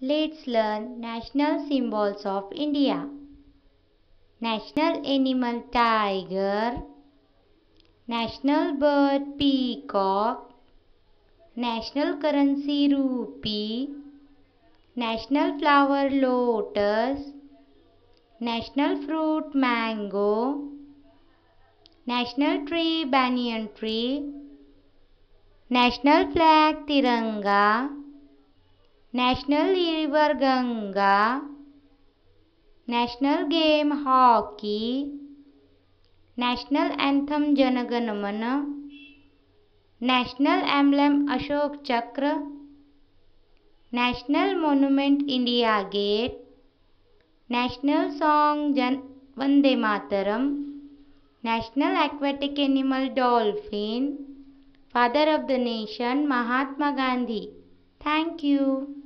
Let's learn national symbols of India. National animal tiger, national bird peacock, national currency rupee, national flower lotus, national fruit mango, national tree banyan tree, national flag tiranga, national river Ganga, national game hockey, national anthem Jana Gana Mana, national emblem Ashok Chakra, national monument India Gate, national song Vande Mataram, national aquatic animal dolphin, father of the nation Mahatma Gandhi. Thank you.